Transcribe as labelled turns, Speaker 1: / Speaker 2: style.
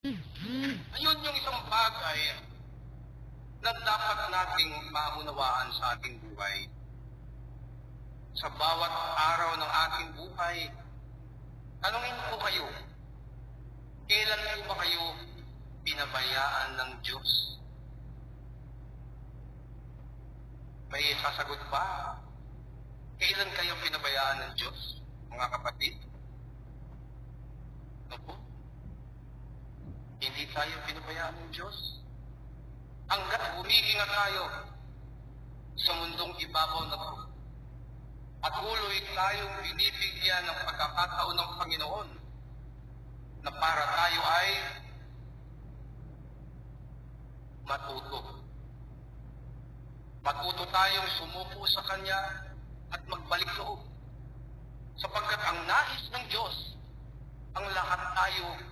Speaker 1: Ayun yung isang bagay na dapat nating maunawaan sa ating buhay. Sa bawat araw ng ating buhay, tanungin ko kayo, kailan po ba kayo pinabayaan ng Diyos? May sasagot ba? Kailan kayo pinabayaan ng Diyos, mga kapatid? Ano po? Hindi tayo pinabayaan ng Diyos. Hanggat humihinga tayo sa mundong ibabaw na to, at tuloy tayong binibigyan ng pagkakataon ng Panginoon na para tayo ay matuto. Matuto tayong sumuko sa Kanya at magbalik loob. Sapagkat ang nais ng Diyos, ang lahat tayo